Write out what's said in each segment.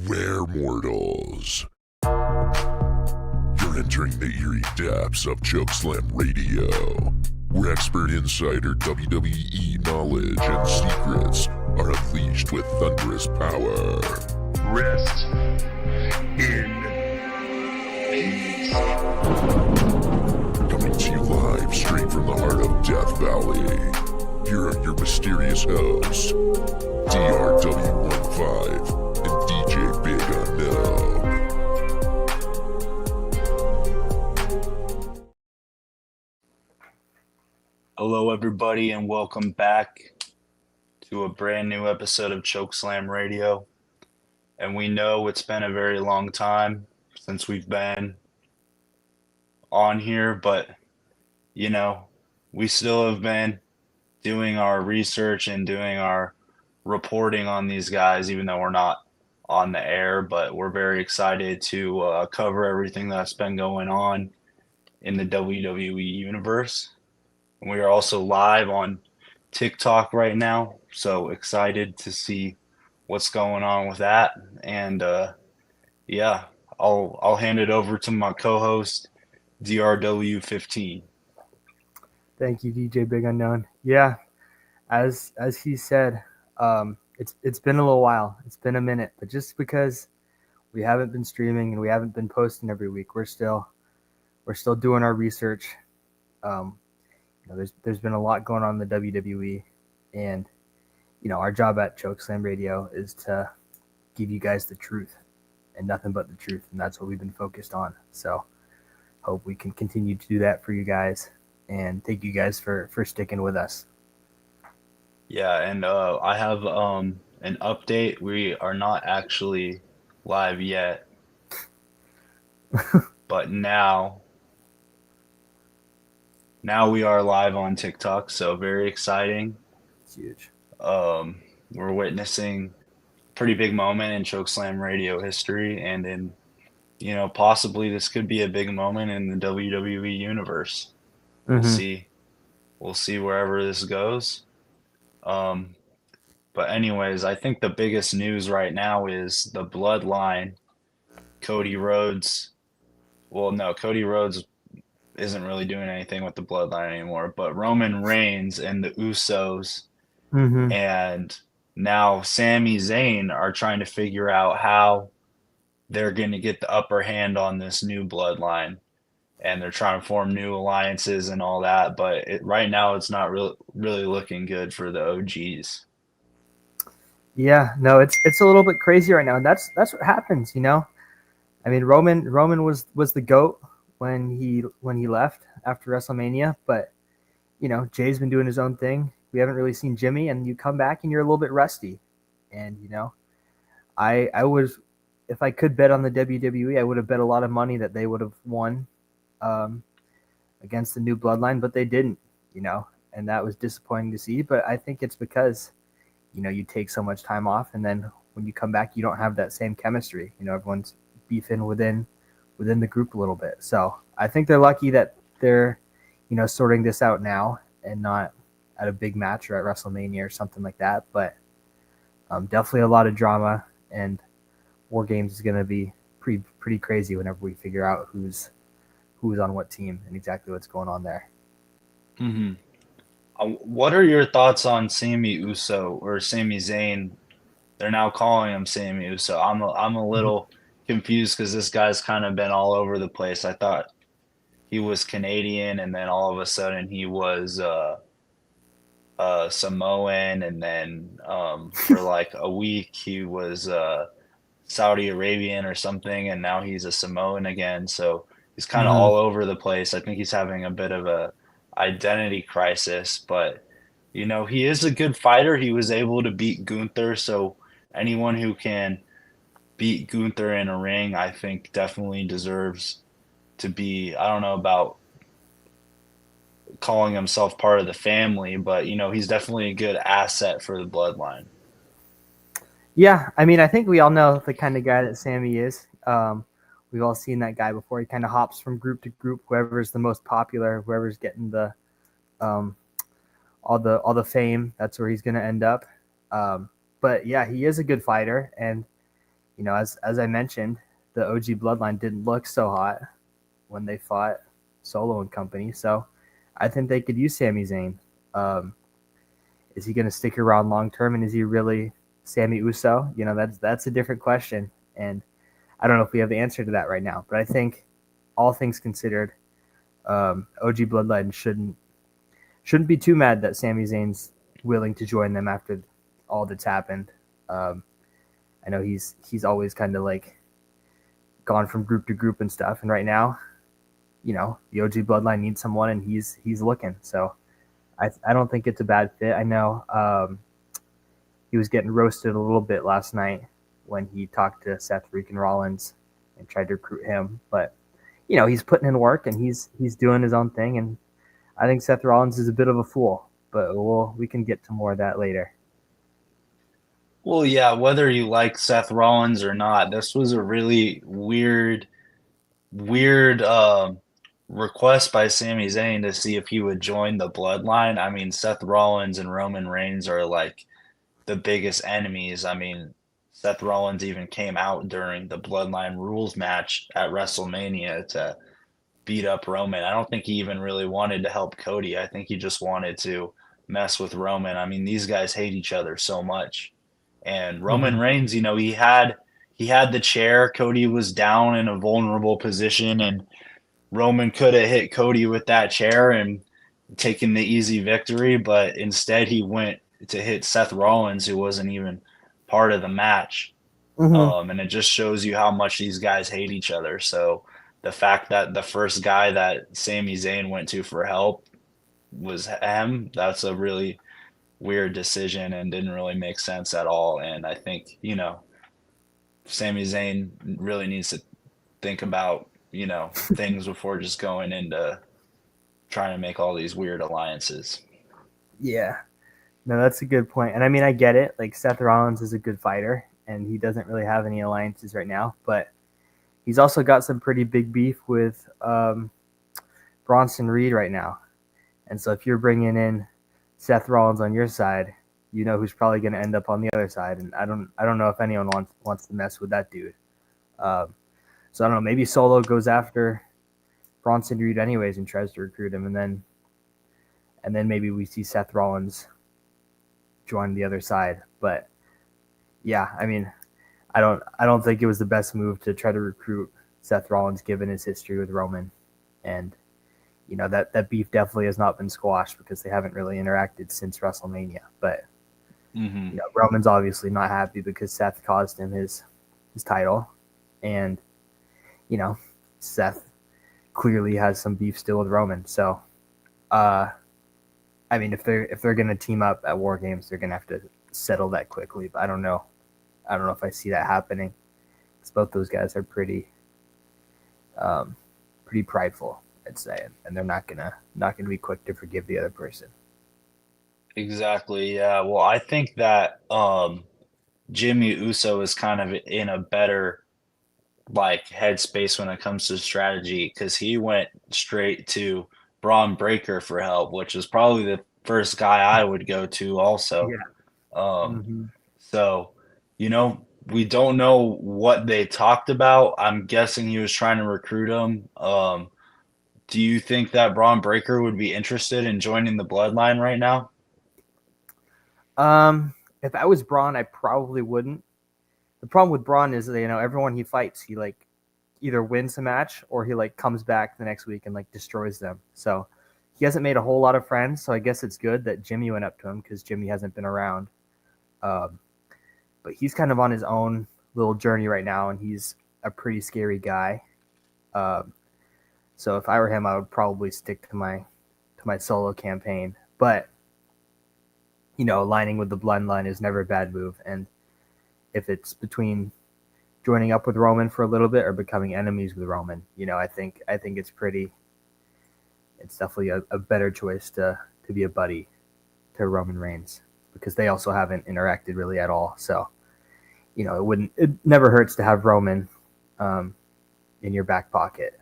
Beware, mortals. You're entering the eerie depths of Chokeslam Radio, where expert insider WWE knowledge and secrets are unleashed with thunderous power. Rest in peace. Coming to you live straight from the heart of Death Valley. Here are your mysterious hosts, DRW15 and DJ Big Unknown. Hello, everybody, and welcome back to a brand new episode of Chokeslam Radio. And we know it's been a very long time since we've been on here, but, you know, we still have been doing our research and doing our reporting on these guys, even though we're not on the air, but we're very excited to cover everything that's been going on in the WWE universe. We are also live on TikTok right now, so excited to see what's going on with that. And yeah, I'll hand it over to my co-host DRW15. Thank you, DJ Big Unknown. Yeah, as he said, it's been a little while. It's been a minute, but just because we haven't been streaming and we haven't been posting every week, we're still doing our research. There's been a lot going on in the WWE, and our job at Chokeslam Radio is to give you guys the truth and nothing but the truth, and that's what we've been focused on. So hope we can continue to do that for you guys, and thank you guys for sticking with us. Yeah, and I have an update. We are not actually live yet, but now we are live on TikTok, so very exciting. It's huge. We're witnessing a pretty big moment in Chokeslam Radio history, and in, possibly this could be a big moment in the WWE universe. Mm-hmm. We'll see wherever this goes. But anyways, I think the biggest news right now is the Bloodline. Cody Rhodes. Well, no, Cody Rhodes isn't really doing anything with the Bloodline anymore, but Roman Reigns and the Usos and now Sami Zayn are trying to figure out how they're going to get the upper hand on this new Bloodline, and they're trying to form new alliances and all that, but right now it's not really looking good for the OGs. Yeah, no, it's a little bit crazy right now, and that's what happens, I mean, Roman was the GOAT when he left after WrestleMania, but Jay's been doing his own thing. We haven't really seen Jimmy, and you come back and you're a little bit rusty. And I was, if I could bet on the WWE, I would have bet a lot of money that they would have won against the new Bloodline, but they didn't, and that was disappointing to see. But I think it's because you take so much time off, and then when you come back, you don't have that same chemistry. Everyone's beefing within the group a little bit. So I think they're lucky that they're, sorting this out now and not at a big match or at WrestleMania or something like that. But definitely a lot of drama, and War Games is going to be pretty crazy whenever we figure out who's on what team and exactly what's going on there. Mm-hmm. What are your thoughts on Sami Uso or Sami Zayn? They're now calling him Sami Uso. I'm a little confused because this guy's kind of been all over the place. I thought he was Canadian, and then all of a sudden he was Samoan, and then for like a week he was Saudi Arabian or something, and now he's a Samoan again. So he's kind of all over the place. I think he's having a bit of a identity crisis, but he is a good fighter. He was able to beat Gunther, so anyone who can beat Gunther in a ring, I think definitely deserves to be, I don't know about calling himself part of the family, but he's definitely a good asset for the Bloodline. Yeah, I mean, I think we all know the kind of guy that Sami is. We've all seen that guy before. He kind of hops from group to group, whoever's the most popular, whoever's getting the all the fame, that's where he's going to end up. But yeah, he is a good fighter, and as I mentioned, the OG bloodline didn't look so hot when they fought Solo and company. So I think they could use Sami Zayn. Um, is he going to stick around long term, and is he really Sami Uso? That's a different question, and I don't know if we have the answer to that right now. But I think, all things considered, OG Bloodline shouldn't be too mad that Sami Zayn's willing to join them after all that's happened. I know he's always kind of like gone from group to group and stuff, and right now, the OG Bloodline needs someone, and he's looking. So I don't think it's a bad fit. I know he was getting roasted a little bit last night when he talked to Seth freaking Rollins and tried to recruit him, but he's putting in work and he's doing his own thing, and I think Seth Rollins is a bit of a fool, but we can get to more of that later. Well, yeah, whether you like Seth Rollins or not, this was a really weird request by Sami Zayn to see if he would join the Bloodline. I mean, Seth Rollins and Roman Reigns are like the biggest enemies. I mean, Seth Rollins even came out during the Bloodline Rules match at WrestleMania to beat up Roman. I don't think he even really wanted to help Cody. I think he just wanted to mess with Roman. I mean, these guys hate each other so much. And Roman Reigns, he had the chair. Cody was down in a vulnerable position, and Roman could have hit Cody with that chair and taken the easy victory, but instead he went to hit Seth Rollins, who wasn't even part of the match. And it just shows you how much these guys hate each other. So the fact that the first guy that Sami Zayn went to for help was him, that's a really weird decision and didn't really make sense at all. And I think, Sami Zayn really needs to think about, things before just going into trying to make all these weird alliances. Yeah. No, that's a good point. And I mean, I get it. Like, Seth Rollins is a good fighter, and he doesn't really have any alliances right now, but he's also got some pretty big beef with Bronson Reed right now. And so if you're bringing in Seth Rollins on your side, you know who's probably going to end up on the other side. And I don't know if anyone wants to mess with that dude. So I don't know. Maybe Solo goes after Bronson Reed anyways and tries to recruit him, and then maybe we see Seth Rollins join the other side. But yeah, I mean, I don't think it was the best move to try to recruit Seth Rollins given his history with Roman, and that beef definitely has not been squashed because they haven't really interacted since WrestleMania. But Roman's obviously not happy because Seth caused him his title, and Seth clearly has some beef still with Roman. So, I mean, if they're gonna team up at War Games, they're gonna have to settle that quickly. But I don't know if I see that happening, because both those guys are pretty prideful, I'd say, and they're not gonna be quick to forgive the other person. Exactly. Yeah. Well, I think that Jimmy Uso is kind of in a better headspace when it comes to strategy, because he went straight to Braun Breaker for help, which is probably the first guy I would go to also. Yeah. So, we don't know what they talked about. I'm guessing he was trying to recruit him. Do you think that Braun Breaker would be interested in joining the Bloodline right now? If I was Braun, I probably wouldn't. The problem with Braun is that, everyone he fights, he either wins the match or he comes back the next week and destroys them. So he hasn't made a whole lot of friends. So I guess it's good that Jimmy went up to him, because Jimmy hasn't been around. But he's kind of on his own little journey right now, and he's a pretty scary guy. So if I were him, I would probably stick to my solo campaign. But aligning with the Bloodline is never a bad move, and if it's between joining up with Roman for a little bit or becoming enemies with Roman, I think it's definitely a better choice to be a buddy to Roman Reigns, because they also haven't interacted really at all. So, it never hurts to have Roman in your back pocket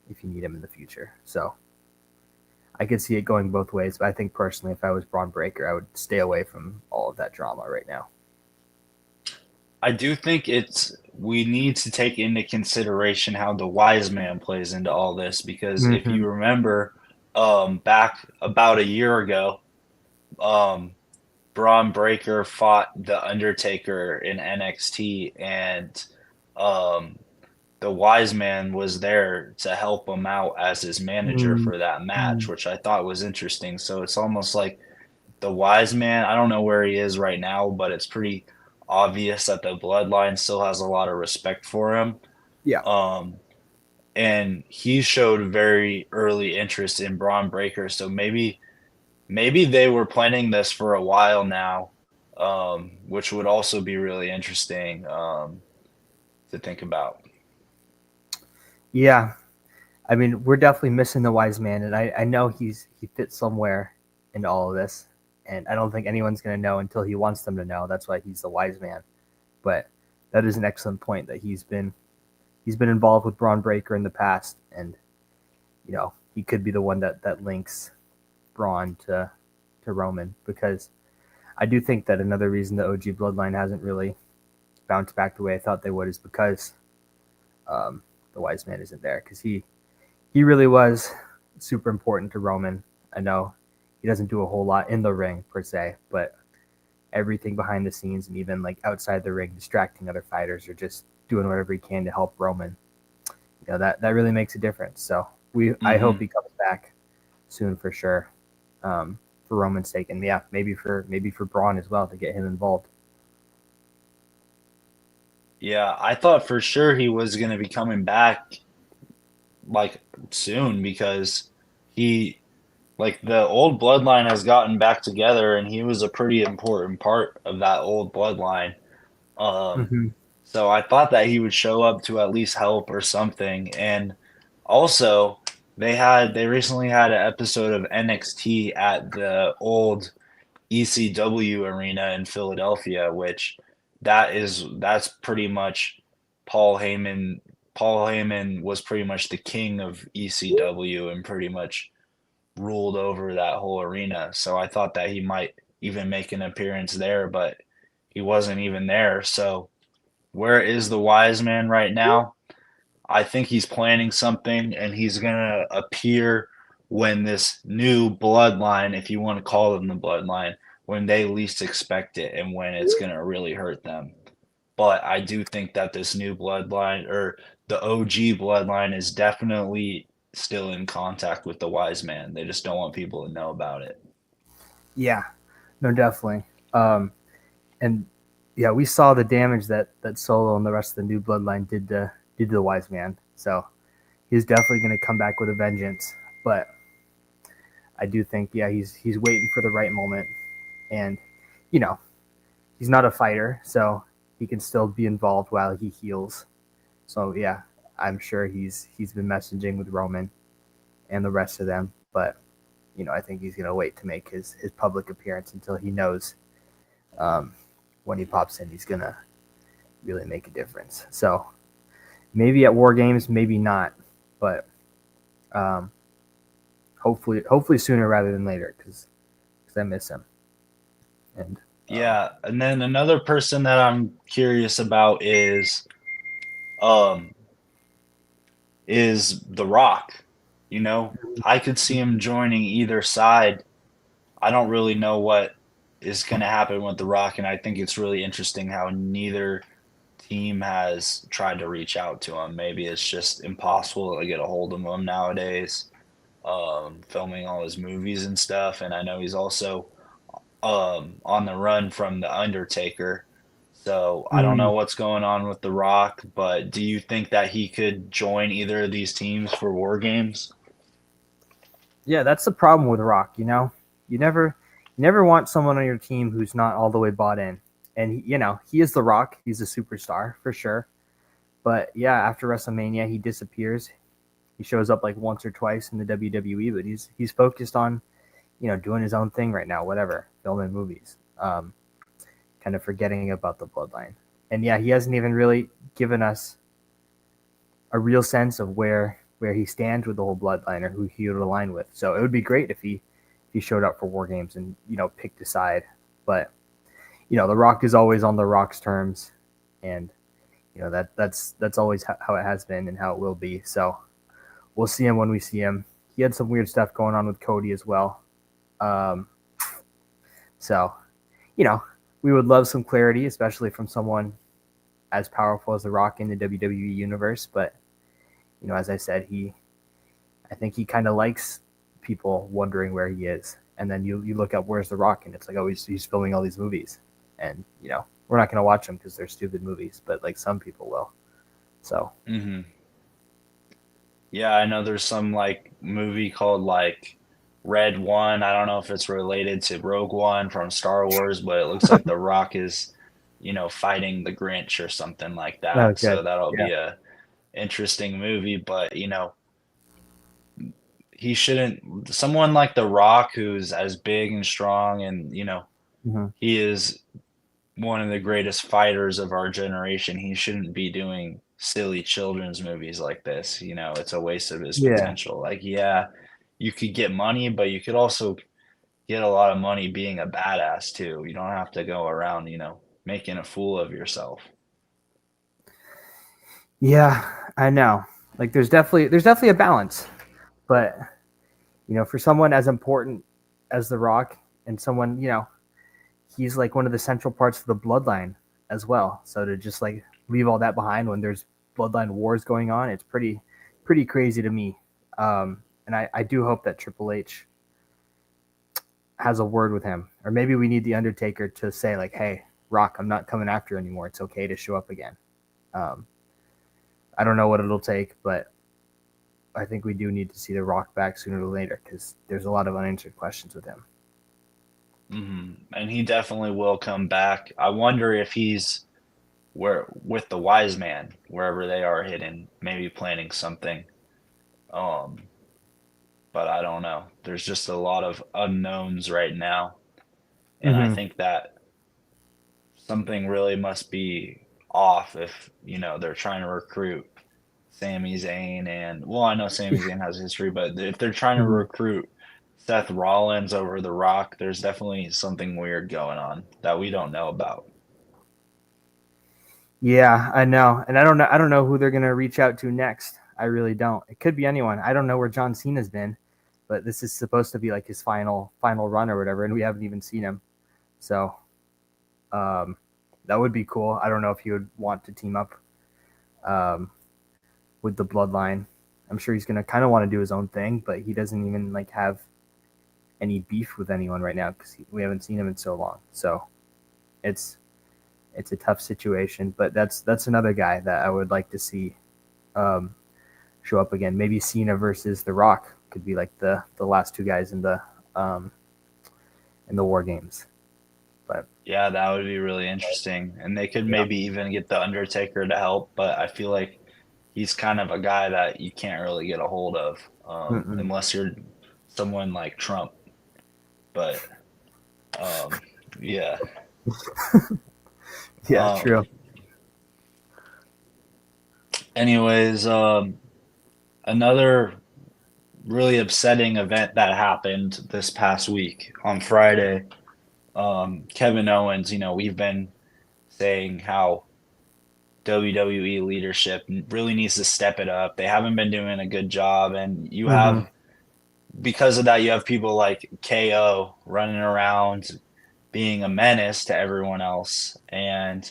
if you need him in the future. So I could see it going both ways, but I think personally, if I was Braun Breaker, I would stay away from all of that drama right now. I do think it's we need to take into consideration how the wise man plays into all this, because if Hmm. you remember, back about a year ago, um, Braun Breaker fought the Undertaker in NXT, and um, the wise man was there to help him out as his manager Mm. for that match, Mm. which I thought was interesting. So it's almost like the wise man, I don't know where he is right now, but it's pretty obvious that the bloodline still has a lot of respect for him. Yeah. Um, and he showed very early interest in Braun Breaker, so maybe they were planning this for a while now, which would also be really interesting to think about. Yeah. I mean, we're definitely missing the wise man, and I know he fits somewhere into all of this, and I don't think anyone's going to know until he wants them to know. That's why he's the wise man. But that is an excellent point that he's been involved with Braun Breaker in the past, and he could be the one that links Braun to Roman, because I do think that another reason the OG bloodline hasn't really bounced back the way I thought they would is because the wise man isn't there, because he really was super important to Roman. I know he doesn't do a whole lot in the ring per se, but everything behind the scenes and even like outside the ring, distracting other fighters or just doing whatever he can to help Roman. That really makes a difference. So I hope Hmm. he comes back soon for sure, for Roman's sake, and yeah, maybe for Braun as well to get him involved. Yeah, I thought for sure he was going to be coming back like soon, because he like the old bloodline has gotten back together, and he was a pretty important part of that old bloodline. Um, Hmm. so I thought that he would show up to at least help or something. And also, they recently had an episode of NXT at the old ECW arena in Philadelphia, which that's pretty much Paul Heyman. Paul Heyman was pretty much the king of ECW and pretty much ruled over that whole arena. So I thought that he might even make an appearance there, but he wasn't even there. So where is the wise man right now? I think he's planning something, and he's going to appear when this new bloodline, if you want to call them the bloodline, when they least expect it and when it's going to really hurt them. But I do think that this new bloodline, or the OG bloodline, is definitely still in contact with the wise man. They just don't want people to know about it. Yeah, no, definitely. And yeah, we saw the damage that Solo and the rest of the new bloodline did to the wise man. So he's definitely going to come back with a vengeance. But I do think, yeah, he's waiting for the right moment, and you know, he's not a fighter, so he can still be involved while he heals. So yeah, I'm sure he's been messaging with Roman and the rest of them, but I think he's going to wait to make his public appearance until he knows, um, when he pops in, he's going to really make a difference. So maybe at War Games, maybe not, but um, hopefully sooner rather than later, because I miss him. And Yeah, and then another person that I'm curious about um is The Rock. You know, I could see him joining either side. I don't really know what is going to happen with The Rock, and I think it's really interesting how neither team has tried to reach out to him. Maybe it's just impossible to get a hold of him nowadays, filming all his movies and stuff. And I know he's also on the run from the Undertaker. So I don't know mm, what's going on with The Rock, but do you think that he could join either of these teams for War Games? yeah, that's the problem with Rock. You never want someone on your team who's not all the way bought in. And he is the Rock. He's a superstar for sure. But yeah, after WrestleMania, he disappears. He shows up like once or twice in the WWE, but he's focused on doing his own thing right now, whatever, filming movies, kind of forgetting about the bloodline. And yeah, he hasn't even really given us a real sense of where he stands with the whole bloodline or who he would align with. So it would be great if he showed up for War Games and picked a side. But The Rock is always on The Rock's terms, and that's always how it has been and how it will be. So we'll see him when we see him. He had some weird stuff going on with Cody as well. Um, so, we would love some clarity, especially from someone as powerful as The Rock in the WWE universe. But, as I said, I think he kind of likes people wondering where he is. And then you look up where's The Rock, and it's like, oh, he's filming all these movies. And, we're not going to watch them because they're stupid movies, but like some people will. So. Mm-hmm. Yeah, I know there's some like movie called like Red One. I don't know if it's related to Rogue One from Star Wars, but it looks like The Rock is, fighting the Grinch or something like Oh, that. So good. that'll Yeah. be a interesting movie. But he shouldn't. Someone like The Rock, who's as big and strong, and Mm-hmm. he is one of the greatest fighters of our generation. He shouldn't be doing silly children's movies like this. It's a waste of his Yeah. potential. Like, yeah, you could get money, but you could also get a lot of money being a badass too. You don't have to go around, making a fool of yourself. Yeah, I know. Like there's definitely a balance, but for someone as important as The Rock and someone, he's like one of the central parts of the bloodline as well. So to just like leave all that behind when there's bloodline wars going on, it's pretty crazy to me. And I do hope that Triple H has a word with him, or maybe we need the Undertaker to say like, "Hey, Rock, I'm not coming after you anymore. It's okay to show up again." Um, I don't know what it'll take, but I think we do need to see The Rock back sooner or later because there's a lot of unanswered questions with him. And he definitely will come back. I wonder if he's where with the wise man, wherever they are hidden, maybe planning something. Um, but I don't know. There's just a lot of unknowns right now. And I Mm-hmm. think that something really must be off if, they're trying to recruit Sami Zayn and, well, I know Sami Zayn has history, but if they're trying to Mm-hmm. recruit Seth Rollins over The Rock, there's definitely something weird going on that we don't know about. Yeah, I know, and I don't know who they're gonna reach out to next. I really don't. It could be anyone. I don't know where John Cena's been, but this is supposed to be like his final run or whatever, and we haven't even seen him. So, um, that would be cool. I don't know if he would want to team up, um, with the Bloodline. I'm sure he's gonna kind of want to do his own thing, but he doesn't even like have any beef with anyone right now because we haven't seen him in so long. So, it's a tough situation, but that's another guy that I would like to see show up again. Maybe Cena versus The Rock could be like the last two guys in the War Games. But Yeah, that would be really interesting. And they could maybe even get The Undertaker to help, but I feel like he's kind of a guy that you can't really get a hold of unless you're someone like Trump. But yeah. yeah, Um, true. anyways, another really upsetting event that happened this past week on Friday. Kevin Owens, we've been saying how WWE leadership really needs to step it up. They haven't been doing a good job, and Mm-hmm. because of that, you have people like KO running around being a menace to everyone else. And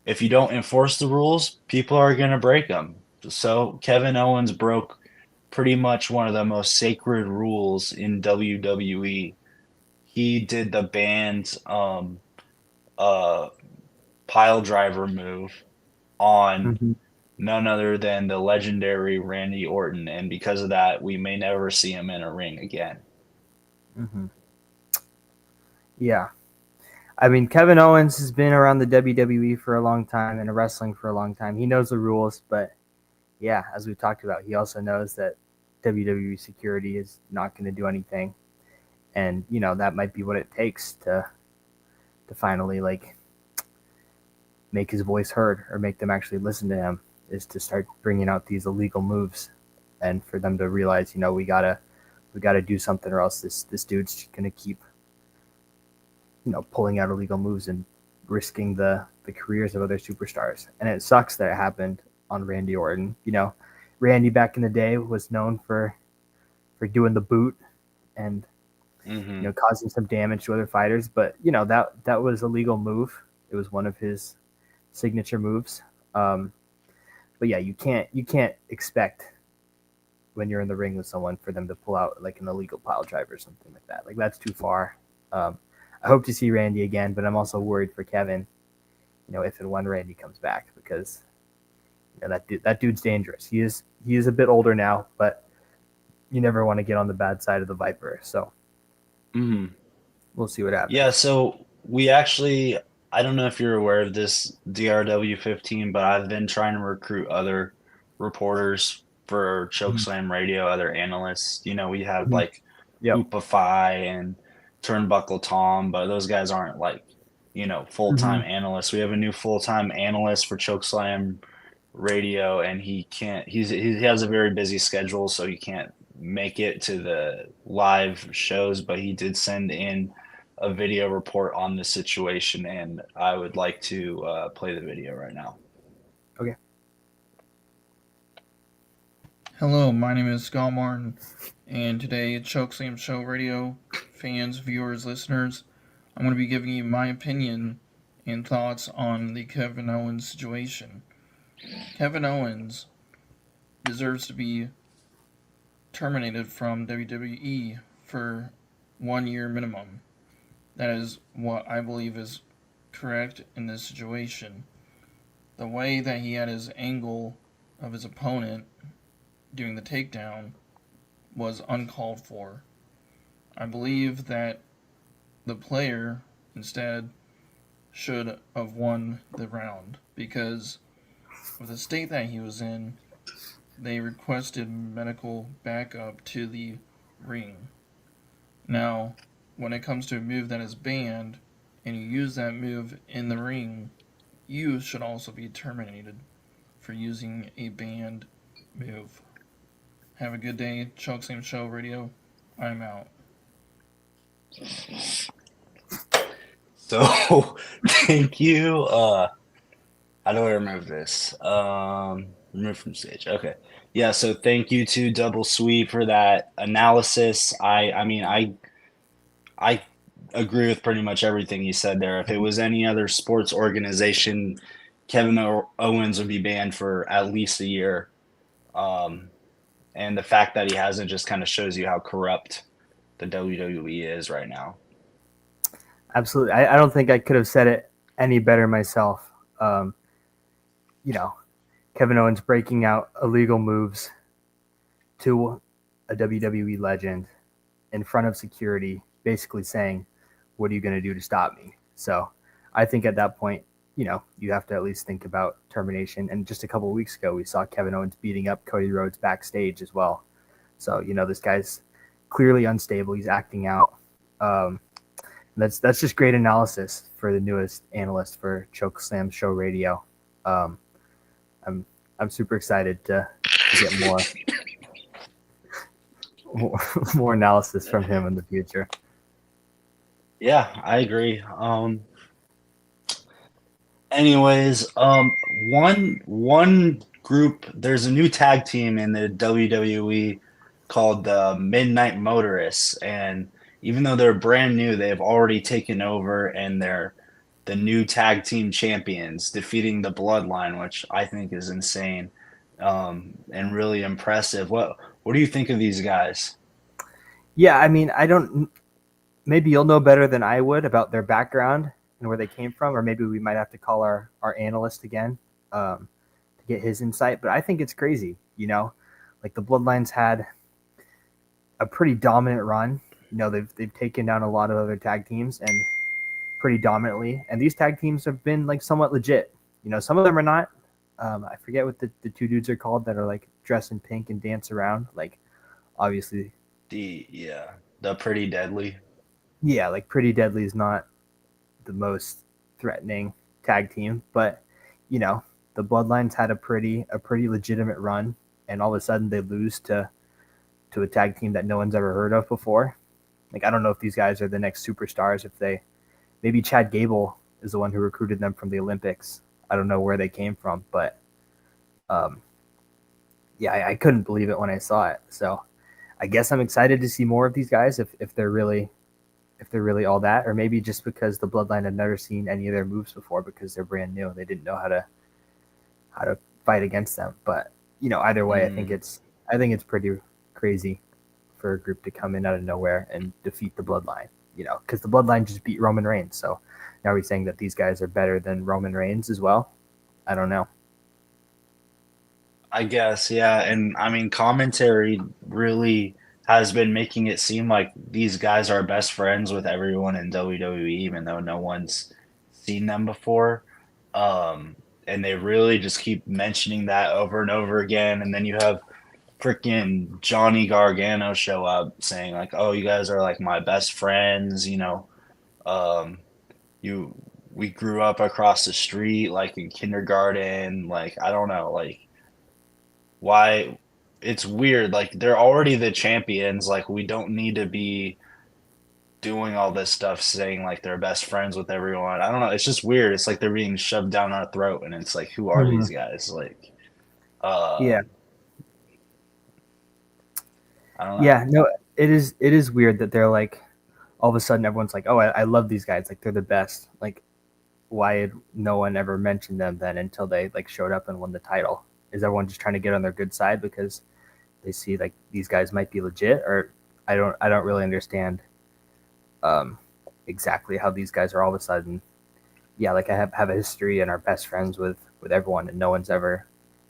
if you don't enforce the rules, people are going to break them. So Kevin Owens broke pretty much one of the most sacred rules in WWE. He did the banned uh, pile driver move on Mm-hmm. none other than the legendary Randy Orton, and because of that, we may never see him in a ring again. Mm-hmm. Yeah. I mean, Kevin Owens has been around the WWE for a long time and wrestling for a long time. He knows the rules, but yeah, as we've talked about, he also knows that WWE security is not going to do anything, and that might be what it takes to finally like make his voice heard or make them actually listen to him, is to start bringing out these illegal moves, and for them to realize, we gotta do something, or else this dude's gonna keep pulling out illegal moves and risking the the careers of other superstars. And it sucks that it happened on Randy Orton. Randy back in the day was known for doing the boot and causing some damage to other fighters, but that was a legal move. It was one of his signature moves. But yeah, you can't expect when you're in the ring with someone for them to pull out like an illegal pile driver or something like that. Like that's too far. I hope to see Randy again, but I'm also worried for Kevin, if and when Randy comes back, because that dude's dangerous. He is a bit older now, but you never want to get on the bad side of the Viper. So we'll see what happens. Yeah, so we actually, I don't know if you're aware of this DRW 15, but I've been trying to recruit other reporters for Chokeslam Radio, other analysts. We have like Hoopify and Turnbuckle Tom, but those guys aren't like, full-time analysts. We have a new full-time analyst for Chokeslam Radio, and he has a very busy schedule, so he can't make it to the live shows, but he did send in a video report on the situation, and I would like to play the video right now. Okay. Hello, my name is Scott Martin, and today at Chokeslam Show Radio, fans, viewers, listeners, I'm going to be giving you my opinion and thoughts on the Kevin Owens situation. Kevin Owens deserves to be terminated from WWE for 1 year minimum. That is what I believe is correct in this situation. The way that he had his angle of his opponent doing the takedown was uncalled for. I believe that the player instead should have won the round, because with the state that he was in, they requested medical backup to the ring. Now, when it comes to a move that is banned, and you use that move in the ring, you should also be terminated for using a banned move. Have a good day, Chokeslam Show Radio. I'm out. So, thank you. How do I remove this? Remove from stage. Okay. Yeah, so thank you to Double Sweet for that analysis. I mean, I agree with pretty much everything you said there. If it was any other sports organization, Kevin Owens would be banned for at least a year. And the fact that he hasn't just kind of shows you how corrupt the WWE is right now. Absolutely. I don't think I could have said it any better myself. Kevin Owens breaking out illegal moves to a WWE legend in front of security, basically saying, what are you going to do to stop me? So I think at that point, you have to at least think about termination. And just a couple of weeks ago, we saw Kevin Owens beating up Cody Rhodes backstage as well. So, this guy's clearly unstable. He's acting out. That's just great analysis for the newest analyst for Chokeslam Show Radio. I'm super excited to get more analysis from him in the future. Yeah, I agree. Anyways, one group, there's a new tag team in the WWE called the Midnight Motorists, and even though they're brand new, they've already taken over, and they're the new tag team champions, defeating the Bloodline, which I think is insane and really impressive. What do you think of these guys? Yeah, I mean, maybe you'll know better than I would about their background and where they came from, or maybe we might have to call our analyst again to get his insight. But I think it's crazy, like the Bloodlines had a pretty dominant run. They've taken down a lot of other tag teams and pretty dominantly. And these tag teams have been like somewhat legit. Some of them are not. I forget what the two dudes are called that are like dress in pink and dance around. Like obviously The Pretty Deadly. Yeah, like Pretty Deadly is not the most threatening tag team, but the Bloodlines had a pretty legitimate run, and all of a sudden they lose to a tag team that no one's ever heard of before. Like I don't know if these guys are the next superstars. Maybe Chad Gable is the one who recruited them from the Olympics. I don't know where they came from, but yeah, I couldn't believe it when I saw it. So I guess I'm excited to see more of these guys if they're really all that, or maybe just because the Bloodline had never seen any of their moves before because they're brand new. They didn't know how to fight against them. But either way, I think it's pretty crazy for a group to come in out of nowhere and defeat the Bloodline. Because the Bloodline just beat Roman Reigns. So now we're saying that these guys are better than Roman Reigns as well. I don't know. I guess, yeah. And I mean, commentary really has been making it seem like these guys are best friends with everyone in WWE, even though no one's seen them before. And they really just keep mentioning that over and over again. And then you have freaking Johnny Gargano show up saying like, "Oh, you guys are like my best friends," we grew up across the street like in kindergarten. Like, I don't know, like why it's weird. Like, they're already the champions. Like, we don't need to be doing all this stuff saying like they're best friends with everyone. I don't know. It's just weird. It's like they're being shoved down our throat, and it's like, who are these guys? Like, Yeah. I don't know. Yeah, no, it is weird that they're like, all of a sudden everyone's like, oh, I love these guys. Like, they're the best. Like, why had no one ever mentioned them then until they like showed up and won the title? Is everyone just trying to get on their good side because they see like these guys might be legit? Or I don't really understand exactly how these guys are all of a sudden, yeah, like I have a history and are best friends with everyone, and no one's ever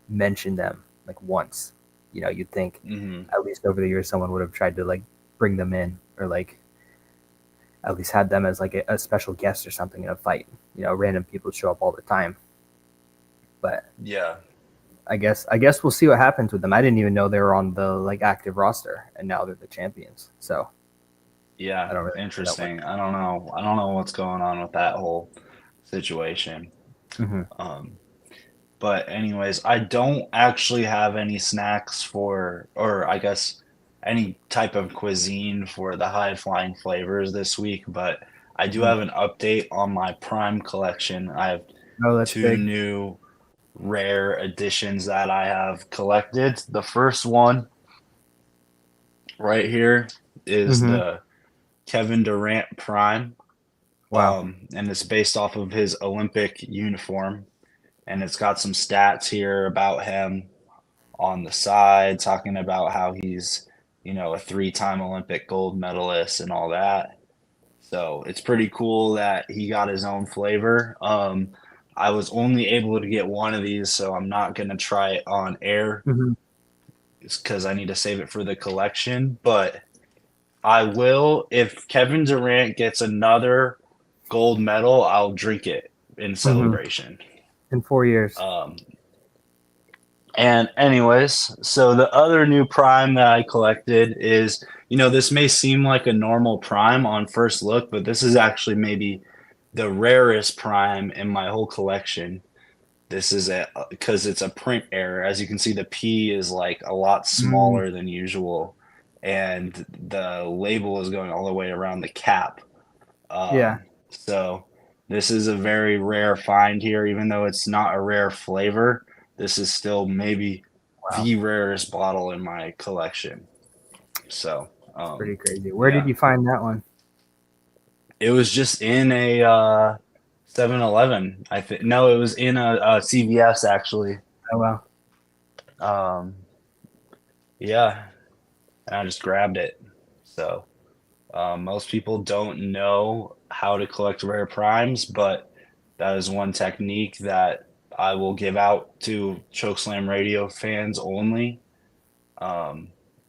mentioned them like once. You'd think at least over the years someone would have tried to like bring them in, or like at least had them as like a special guest or something in a fight. Random people show up all the time. But Yeah. I guess we'll see what happens with them. I didn't even know they were on the like active roster, and now they're the champions. So Yeah, I don't really interesting. I don't know. I don't know what's going on with that whole situation. But anyways, I don't actually have any snacks for, or I guess any type of cuisine for the high flying flavors this week, but I do have an update on my Prime collection. I have that's two big. new rare editions that I have collected. The first one right here is the Kevin Durant Prime. Wow. And it's based off of his Olympic uniform. And it's got some stats here about him on the side, talking about how he's, a 3-time Olympic gold medalist and all that. So it's pretty cool that he got his own flavor. I was only able to get one of these, so I'm not going to try it on air. It's because I need to save it for the collection. But I will, if Kevin Durant gets another gold medal, I'll drink it in celebration. In 4 years. And anyways, so the other new Prime that I collected is, this may seem like a normal Prime on first look, but this is actually maybe the rarest Prime in my whole collection. This is because it's a print error. As you can see, the P is like a lot smaller than usual, and the label is going all the way around the cap. Yeah. So this is a very rare find here, even though it's not a rare flavor. This is still maybe the rarest bottle in my collection. So Pretty crazy. Where did you find that one? It was just in a 7-Eleven. I think no, it was in a CVS actually. Oh wow. Yeah, and I just grabbed it. So most people don't know how to collect rare primes, but that is one technique that I will give out to Chokeslam Radio fans only.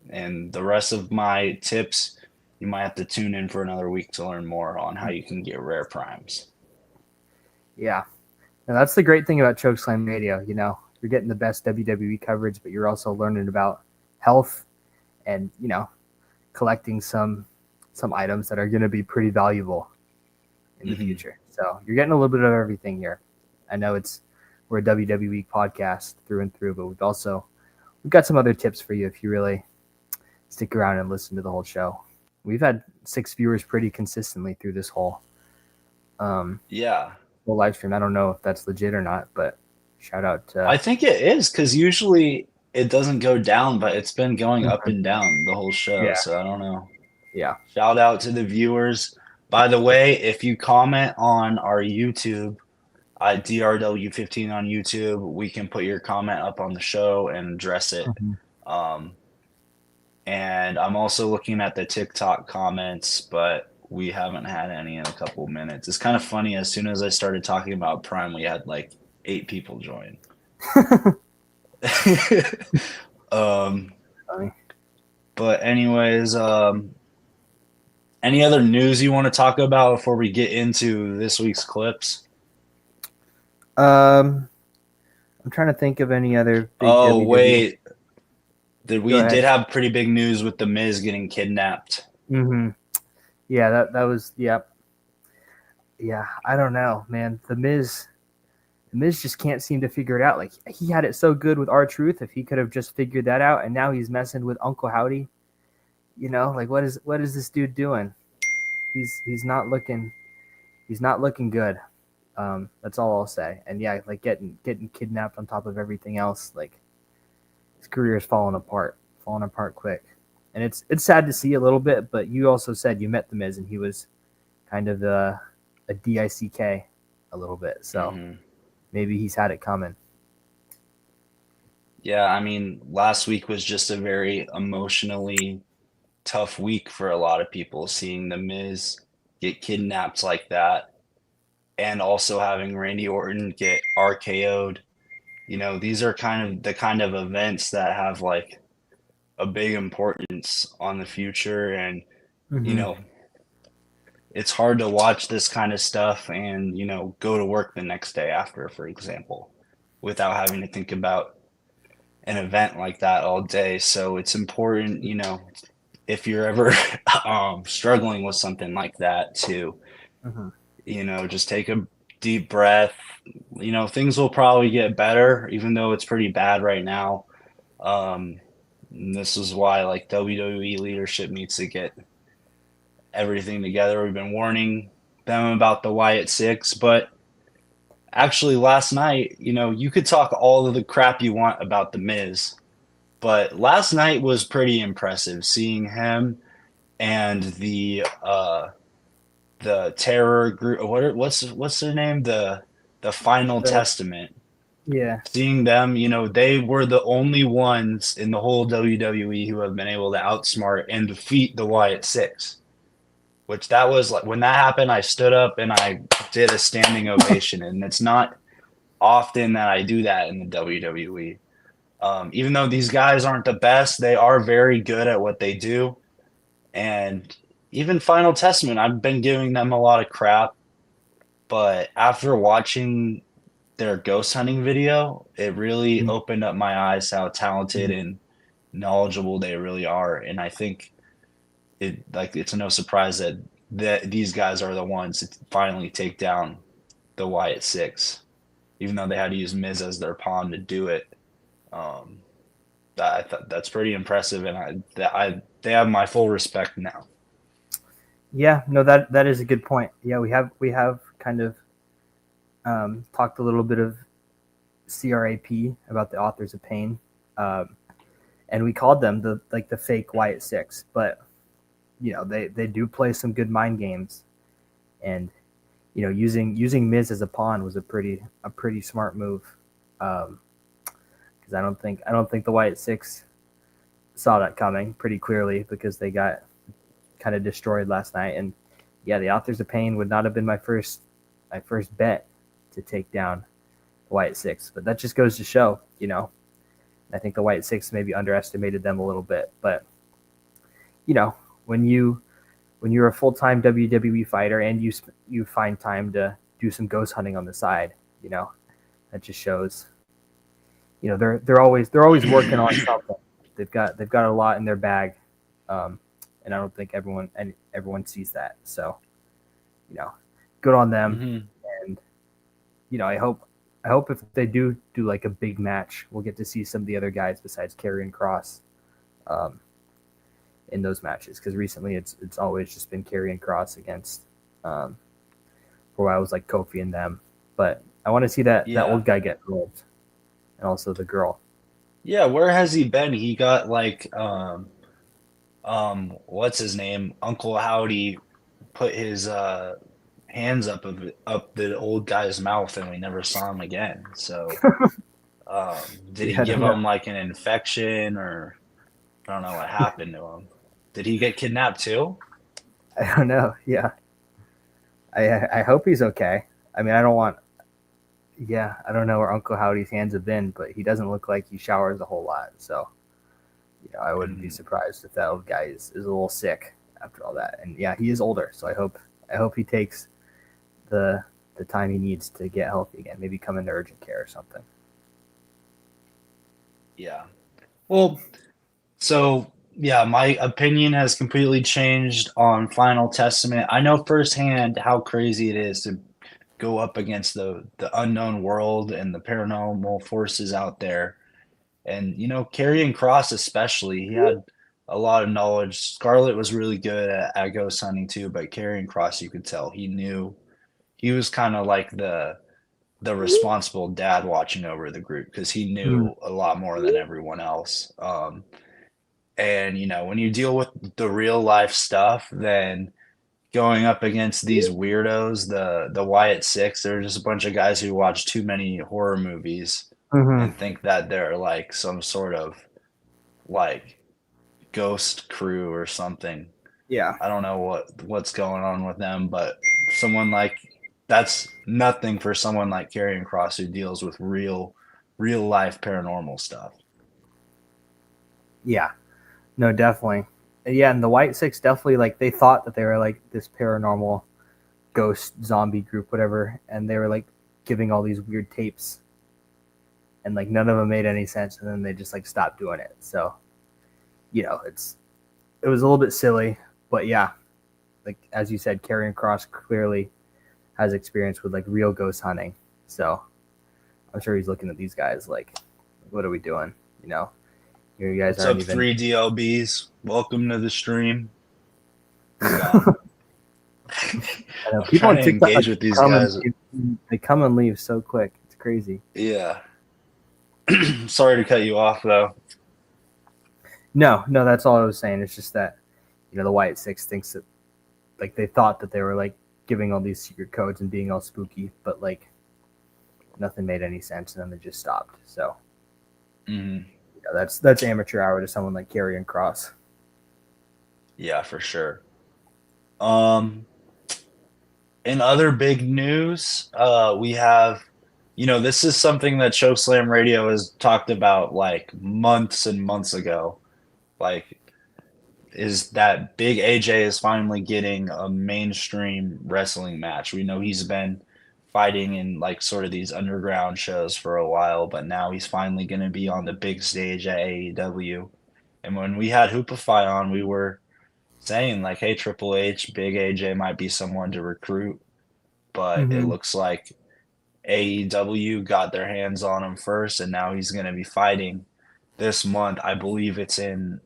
And the rest of my tips, you might have to tune in for another week to learn more on how you can get rare primes. Yeah. And that's the great thing about Chokeslam Radio. You're getting the best WWE coverage, but you're also learning about health and, collecting some items that are going to be pretty valuable in the future. So you're getting a little bit of everything here. I know we're a WWE podcast through and through, but we've got some other tips for you if you really stick around and listen to the whole show. We've had 6 viewers pretty consistently through this whole Yeah. full live stream. I don't know if that's legit or not, but shout out to I think it is because usually it doesn't go down, but it's been going up Mhm. and down the whole show. Yeah. So I don't know. Yeah. Shout out to the viewers. By the way, if you comment on our YouTube, at DRW15 on YouTube, we can put your comment up on the show and address it. Mhm. And I'm also looking at the TikTok comments, but we haven't had any in a couple of minutes. It's kind of funny. As soon as I started talking about Prime, we had like 8 people join. Funny. But anyways, any other news you want to talk about before we get into this week's clips? I'm trying to think of any other big Oh, WWE. wait. We Go ahead. did have pretty big news with The Miz getting kidnapped. Mm-hmm. Yeah, that was, yep. Yeah, I don't know, man. The Miz just can't seem to figure it out. Like, he had it so good with R-Truth. If he could have just figured that out, and now he's messing with Uncle Howdy. You know, like, what is this dude doing? He's not looking good. That's all I'll say. And yeah, like getting kidnapped on top of everything else, like his career is falling apart quick. And it's sad to see a little bit, but you also said you met the Miz and he was kind of a DICK a little bit. So maybe he's had it coming. Yeah, I mean, last week was just a very emotionally tough week for a lot of people, seeing the Miz get kidnapped like that and also having Randy Orton get RKO'd. You know, these are the kind of events that have like a big importance on the future. And, you know, it's hard to watch this kind of stuff and, you know, go to work the next day after, for example, without having to think about an event like that all day. So it's important, you know, if you're ever struggling with something like that to, you know, just take a deep breath. You know, things will probably get better, even though it's pretty bad right now. This is why like WWE leadership needs to get everything together. We've been warning them about the Wyatt Six, but actually last night, you know, you could talk all of the crap you want about the Miz, but last night was pretty impressive seeing him and the terror group. What's their name? The Final Testament. Yeah. Seeing them, you know, they were the only ones in the whole WWE who have been able to outsmart and defeat the Wyatt Six. Which that was like when that happened, I stood up and I did a standing ovation, and it's not often that I do that in the WWE. Even though these guys aren't the best, they are very good at what they do. And even Final Testament, I've been giving them a lot of crap, but after watching their ghost hunting video, it really opened up my eyes how talented and knowledgeable they really are. And I think it's no surprise that these guys are the ones to finally take down the Wyatt Six, even though they had to use Miz as their pawn to do it. I thought that's pretty impressive, and they have my full respect now. Yeah, no, that is a good point. Yeah, we have kind of talked a little bit of CRAP about the Authors of Pain, and we called them the fake Wyatt Six, but you know they do play some good mind games, and you know using Miz as a pawn was a pretty smart move, because I don't think the Wyatt Six saw that coming pretty clearly, because they got kind of destroyed last night. And yeah, the Authors of Pain would not have been my first bet to take down the Wyatt Six, but that just goes to show, you know, I think the Wyatt Six maybe underestimated them a little bit. But you know, when you're a full-time WWE fighter and you find time to do some ghost hunting on the side, you know, that just shows, you know, they're always working on something. They've got a lot in their bag, and I don't think everyone sees that. So, you know, good on them. And you know, I hope if they do like a big match, we'll get to see some of the other guys besides Karrion Kross in those matches, because recently it's always just been Karrion Kross against for a while it was like Kofi and them, But I want to see that Yeah. old guy get rolled, and also the girl. Yeah, where has he been? He got like what's his name? Uncle Howdy put his hands up the old guy's mouth and we never saw him again. So did he Yeah, I give don't know. him like an infection or I don't know what happened to him. Did he get kidnapped too? I don't know. Yeah, I hope he's okay. I mean, I don't want. Yeah, I don't know where Uncle Howdy's hands have been, but he doesn't look like he showers a whole lot. So, I wouldn't be surprised if that old guy is a little sick after all that. And yeah, he is older, so I hope he takes the time he needs to get healthy again. Maybe come into urgent care or something. Yeah. Well, so yeah, my opinion has completely changed on Final Testament. I know firsthand how crazy it is to go up against the unknown world and the paranormal forces out there. And Karrion Cross especially, he had a lot of knowledge. Scarlett was really good at ghost hunting too, but Karrion Cross, you could tell he was kind of like the responsible dad watching over the group because he knew a lot more than everyone else. And when you deal with the real life stuff, then going up against these weirdos, the Wyatt Six, they're just a bunch of guys who watch too many horror movies Mm-hmm. and think that they're like some sort of like ghost crew or something. Yeah. I don't know what's going on with them, but someone like that's nothing for someone like Karrion Cross who deals with real life paranormal stuff. Yeah. No, definitely. Yeah, and the White Six definitely like they thought that they were like this paranormal ghost zombie group, whatever, and they were like giving all these weird tapes, and like none of them made any sense, and then they just like stopped doing it. So, it was a little bit silly, but yeah, like as you said, Karrion Cross clearly has experience with like real ghost hunting, so I'm sure he's looking at these guys like, what are we doing? You guys What's aren't up, even. 3 DLBs? Welcome to the stream. I know, I'm people on trying to TikTok engage with these come guys. they come and leave so quick. It's crazy. Yeah. Sorry to cut you off though. No, that's all I was saying. It's just that, the White Six thinks that, like, they thought that they were, like, giving all these secret codes and being all spooky, but, like, nothing made any sense, and then they just stopped. So, that's amateur hour to someone like Karrion Cross. Yeah, for sure. In other big news, we have, this is something that Chokeslam Radio has talked about like months and months ago. Like, is that Big AJ is finally getting a mainstream wrestling match. We know he's been fighting in like sort of these underground shows for a while, but now he's finally going to be on the big stage at AEW. And when we had Hoopify on, we were saying like, hey, Triple H, Big AJ might be someone to recruit, but it looks like AEW got their hands on him first, and now he's going to be fighting this month. I believe it's in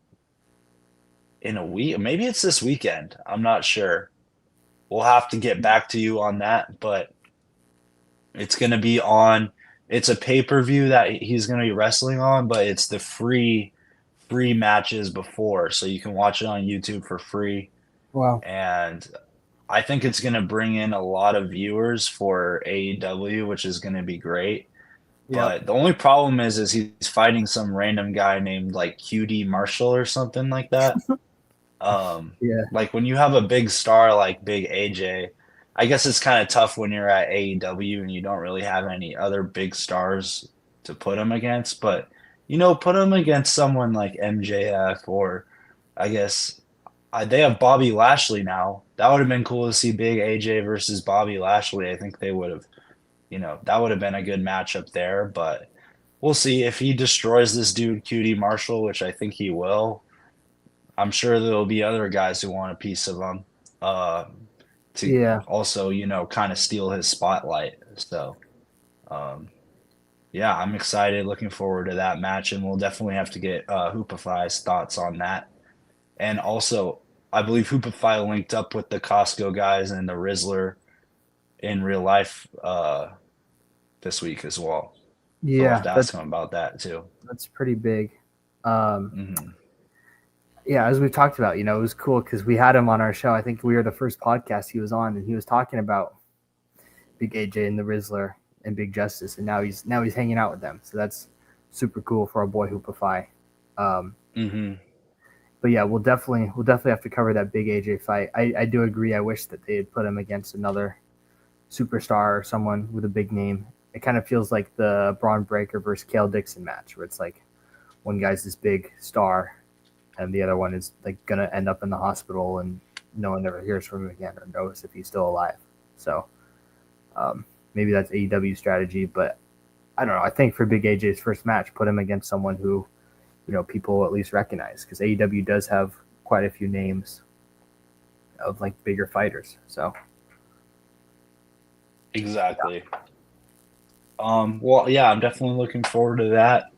a week. Maybe it's this weekend. I'm not sure. We'll have to get back to you on that, but it's going to be on. It's a pay-per-view that he's going to be wrestling on, but it's the free matches before, so you can watch it on YouTube for free. Wow. And I think it's going to bring in a lot of viewers for AEW, which is going to be great. But the only problem is he's fighting some random guy named like QD Marshall or something like that. Like when you have a big star like Big AJ, I guess it's kind of tough when you're at AEW and you don't really have any other big stars to put him against. But put him against someone like MJF or I guess they have Bobby Lashley now. That would have been cool to see Big AJ versus Bobby Lashley. I think they would have, that would have been a good matchup there. But we'll see if he destroys this dude, QD Marshall, which I think he will. I'm sure there'll be other guys who want a piece of him to also, kind of steal his spotlight. So, yeah, I'm excited, looking forward to that match, and we'll definitely have to get Hoopify's thoughts on that. And also, I believe Hoopify linked up with the Costco guys and the Rizzler in real life this week as well. So I'll Yeah, have to ask him about that too. that's pretty big. Hmm. Yeah, as we've talked about, it was cool because we had him on our show. I think we were the first podcast he was on, and he was talking about Big AJ and the Rizzler and Big Justice, and now he's hanging out with them. So that's super cool for our boy Hoopify. Hmm. But yeah, we'll definitely have to cover that Big AJ fight. I do agree. I wish that they had put him against another superstar or someone with a big name. It kind of feels like the Braun Breaker versus Cale Dixon match, where it's like one guy's this big star, and the other one is like gonna end up in the hospital, and no one ever hears from him again or knows if he's still alive. So maybe that's AEW strategy, but I don't know. I think for Big AJ's first match, put him against someone who, people at least recognize, because AEW does have quite a few names of like bigger fighters. So Exactly. Well, yeah, I'm definitely looking forward to that.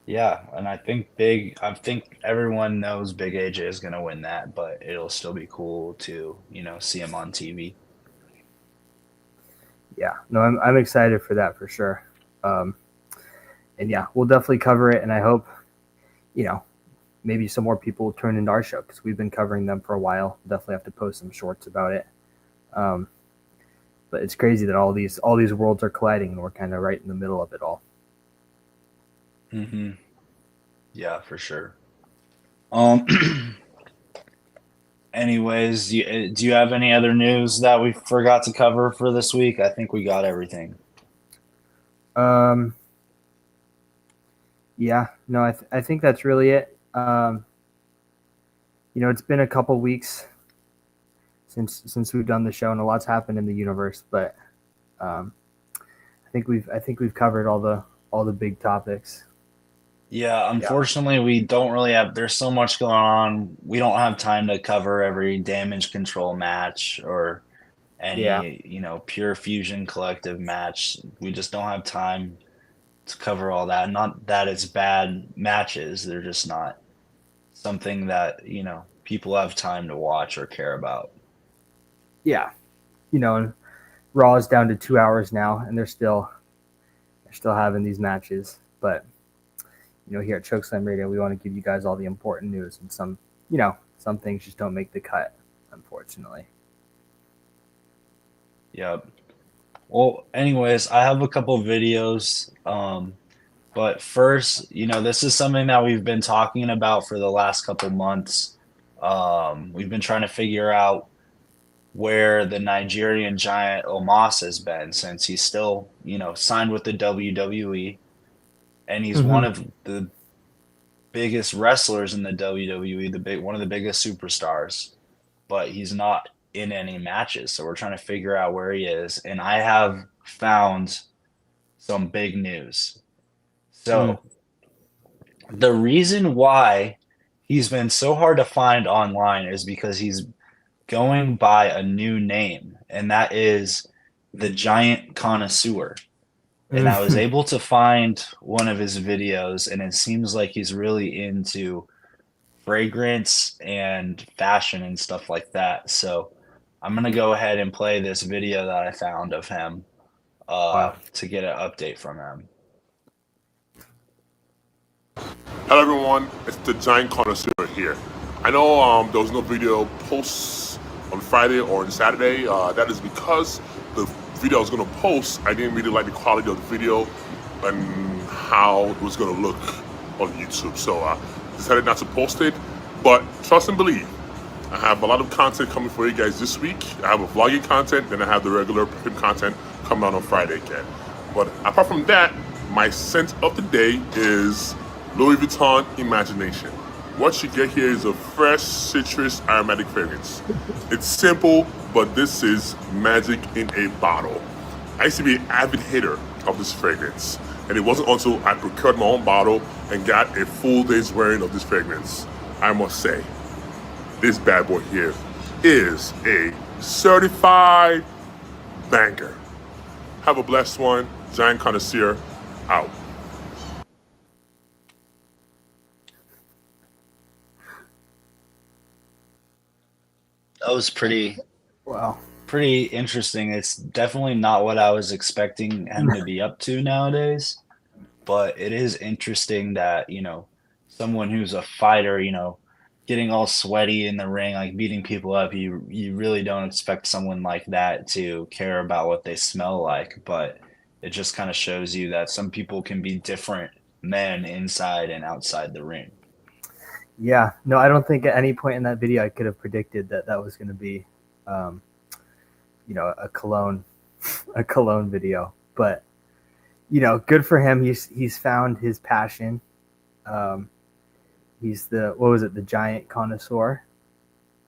Yeah, and I think everyone knows Big AJ is gonna win that, but it'll still be cool to, see him on TV. yeah, no, I'm excited for that for sure. And yeah, we'll definitely cover it, and I hope, maybe some more people will turn into our show, because we've been covering them for a while. Definitely have to post some shorts about it. But it's crazy that all these worlds are colliding, and we're kind of right in the middle of it all. Hmm. Yeah, for sure. Anyways, do you have any other news that we forgot to cover for this week? I think we got everything. Yeah, no, I think that's really it. It's been a couple weeks since we've done the show, and a lot's happened in the universe. But I think we've covered all the big topics. Yeah, unfortunately, we don't really have. There's so much going on. We don't have time to cover every Damage Control match or Yeah. any, Pure Fusion Collective match. We just don't have time to cover all that. Not that it's bad matches. They're just not something that, people have time to watch or care about. Yeah, and Raw is down to 2 hours now, and they're still having these matches. But here at Chokeslam Radio, we want to give you guys all the important news, and some things just don't make the cut, unfortunately. Yep. Well, anyways, I have a couple videos. But first, this is something that we've been talking about for the last couple months. We've been trying to figure out where the Nigerian giant Omos has been, since he's still, signed with the WWE, and he's one of the biggest wrestlers in the WWE, one of the biggest superstars, but he's not in any matches. So we're trying to figure out where he is, and I have found some big news. So the reason why he's been so hard to find online is because he's going by a new name, and that is the Giant Connoisseur. And I was able to find one of his videos, and it seems like he's really into fragrance and fashion and stuff like that. So I'm going to go ahead and play this video that I found of him to get an update from him. Hello everyone, it's the Giant Connoisseur here. I know there was no video posts on Friday or on Saturday. That is because the video I was going to post, I didn't really like the quality of the video and how it was going to look on YouTube. So I decided not to post it, but trust and believe. I have a lot of content coming for you guys this week. I have a vlogging content, then I have the regular perfume content coming out on Friday again. But apart from that, my scent of the day is Louis Vuitton Imagination. What you get here is a fresh citrus aromatic fragrance. It's simple, but this is magic in a bottle. I used to be an avid hater of this fragrance, and it wasn't until I procured my own bottle and got a full day's wearing of this fragrance, I must say, this bad boy here is a certified banger. Have a blessed one. Giant Connoisseur out. That was pretty. Wow. pretty interesting. It's definitely not what I was expecting him to be up to nowadays, but it is interesting that, someone who's a fighter, getting all sweaty in the ring, like beating people up, you really don't expect someone like that to care about what they smell like, but it just kind of shows you that some people can be different men inside and outside the ring. Yeah, no, I don't think at any point in that video I could have predicted that that was going to be, um, a cologne video. But good for him. He's found his passion. He's the giant connoisseur.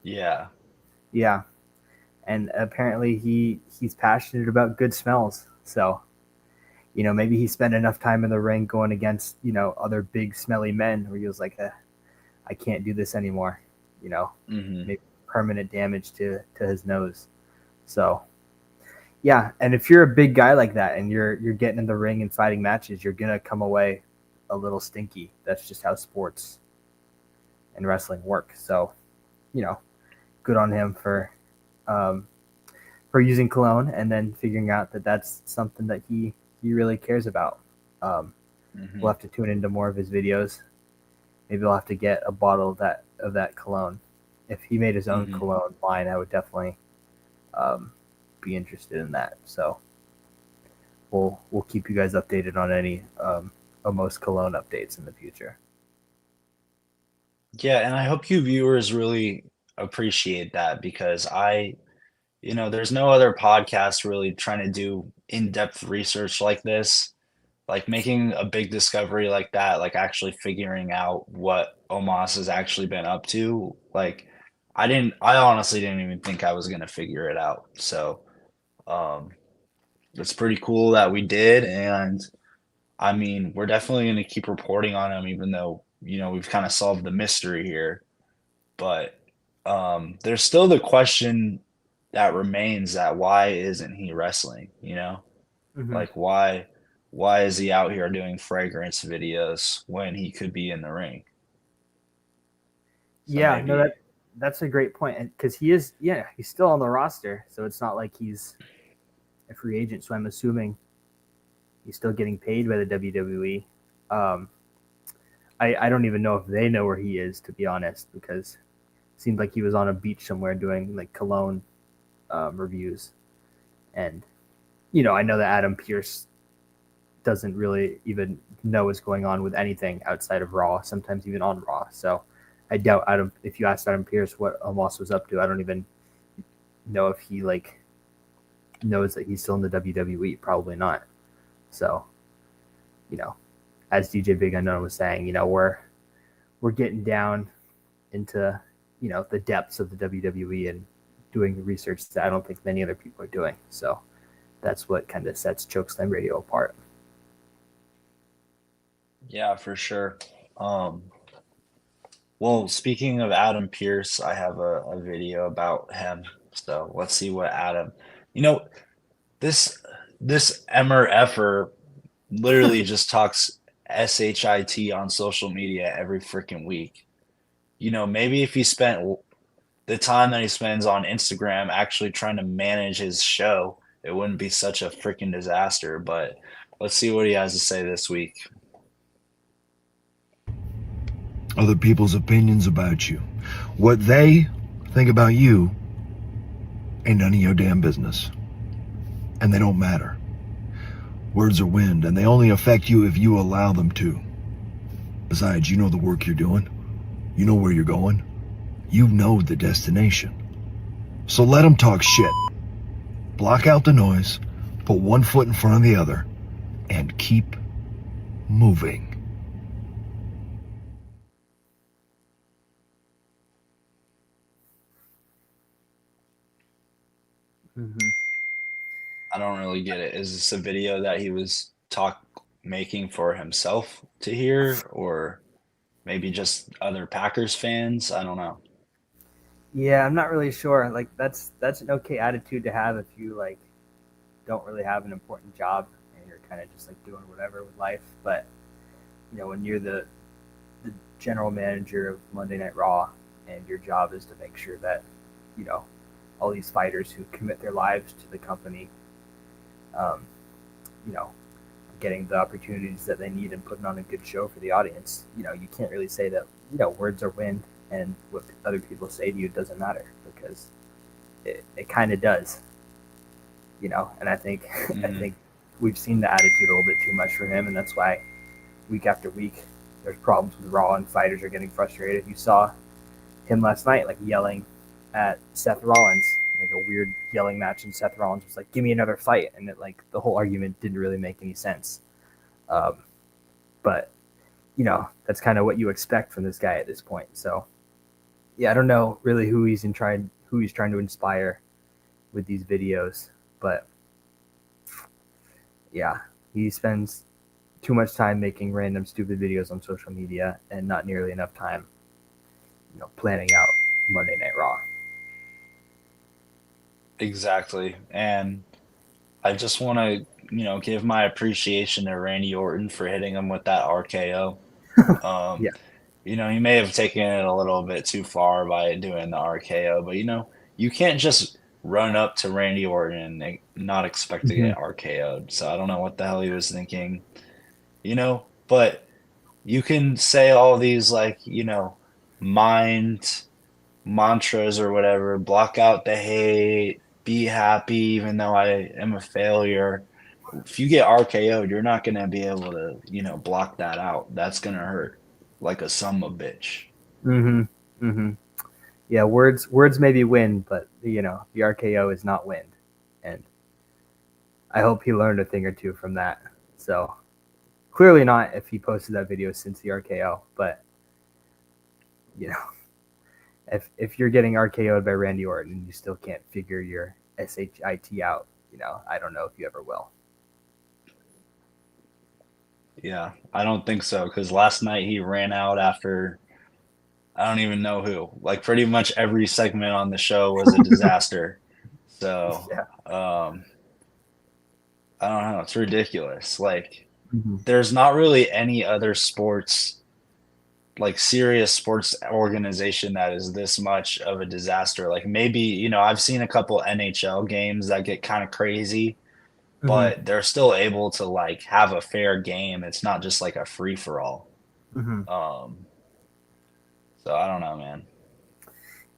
Yeah. Yeah, and apparently he's passionate about good smells. So maybe he spent enough time in the ring going against other big smelly men where he was like, I can't do this anymore. Maybe permanent damage to his nose. So yeah, and if you're a big guy like that and you're getting in the ring and fighting matches, you're gonna come away a little stinky. That's just how sports and wrestling work. So, good on him for using cologne and then figuring out that that's something that he really cares about. We'll have to tune into more of his videos. Maybe we'll have to get a bottle of that cologne. If he made his own cologne line, I would definitely be interested in that. So we'll keep you guys updated on any Omos cologne updates in the future. Yeah, and I hope you viewers really appreciate that because there's no other podcast really trying to do in-depth research like this, like making a big discovery like that, like actually figuring out what Omos has actually been up to. Like I honestly didn't even think I was going to figure it out. So, it's pretty cool that we did. And I mean, we're definitely going to keep reporting on him, even though, we've kind of solved the mystery here. But there's still the question that remains that why isn't he wrestling? Like why is he out here doing fragrance videos when he could be in the ring? So Yeah, maybe, no, that's a great point. And because he's still on the roster, so it's not like he's a free agent. So I'm assuming he's still getting paid by the WWE. I don't even know if they know where he is, to be honest, because it seemed like he was on a beach somewhere doing like cologne reviews. And I know that Adam Pearce doesn't really even know what's going on with anything outside of Raw, sometimes even on Raw. So I doubt if you asked Adam Pearce what Omos was up to, I don't even know if he knows that he's still in the WWE. Probably not. So, as DJ Big Unknown was saying, we're getting down into the depths of the WWE and doing the research that I don't think many other people are doing. So that's what kind of sets Chokeslam Radio apart. yeah, for sure. Well, speaking of Adam Pearce, I have a video about him. So let's see what Adam, you know, this Emmer effer literally just talks shit on social media every freaking week. Maybe if he spent the time that he spends on Instagram actually trying to manage his show, it wouldn't be such a freaking disaster. But let's see what he has to say this week. Other people's opinions about you. What they think about you ain't none of your damn business. And they don't matter. Words are wind, and they only affect you if you allow them to. Besides, you know the work you're doing. You know where you're going. You know the destination. So let them talk shit. Block out the noise, put one foot in front of the other, and keep moving. I don't really get it. Is this a video that he was making for himself to hear, or maybe just other Packers fans? I don't know. Yeah, I'm not really sure. Like that's an okay attitude to have if you don't really have an important job and you're kind of just doing whatever with life. But when you're the general manager of Monday Night Raw and your job is to make sure that all these fighters who commit their lives to the company, you know, getting the opportunities that they need and putting on a good show for the audience. You know, you can't really say that, you know, words are wind and what other people say to you doesn't matter, because it kind of does, you know. And I think I think we've seen the attitude a little bit too much from him, and that's why week after week there's problems with Raw and fighters are getting frustrated. You saw him last night, like yelling at Seth Rollins, like a weird yelling match, and Seth Rollins was like, "Give me another fight," and it, like, the whole argument didn't really make any sense. But you know, that's kind of what you expect from this guy at this point. So yeah, I don't know really who he's trying to inspire with these videos, but yeah, he spends too much time making random stupid videos on social media and not nearly enough time, you know, planning out Monday Night Raw. Exactly. And I just want to, you know, give my appreciation to Randy Orton for hitting him with that RKO. Yeah. You know, he may have taken it a little bit too far by doing the RKO, but, you know, you can't just run up to Randy Orton and not expect to get RKO'd. So I don't know what the hell he was thinking, you know, but you can say all these, like, you know, mind mantras or whatever, block out the hate, be happy even though I am a failure. If you get RKO'd, you're not going to be able to, you know, block that out. That's going to hurt like a son of a bitch. Yeah, words maybe win, but you know, the RKO is not wind. And I hope he learned a thing or two from that. So clearly not if he posted that video since the RKO, but you know, if you're getting RKO'd by Randy Orton and you still can't figure your SHIT out, you know, I don't know if you ever will. Yeah, I don't think so, because last night he ran out after I don't even know who. Like, pretty much every segment on the show was a disaster. So, Yeah. I don't know. It's ridiculous. Like, there's not really any other sports, like serious sports organization that is this much of a disaster. Like, maybe, you know, I've seen a couple NHL games that get kind of crazy, but they're still able to, like, have a fair game. It's not just like a free for all. So I don't know, man.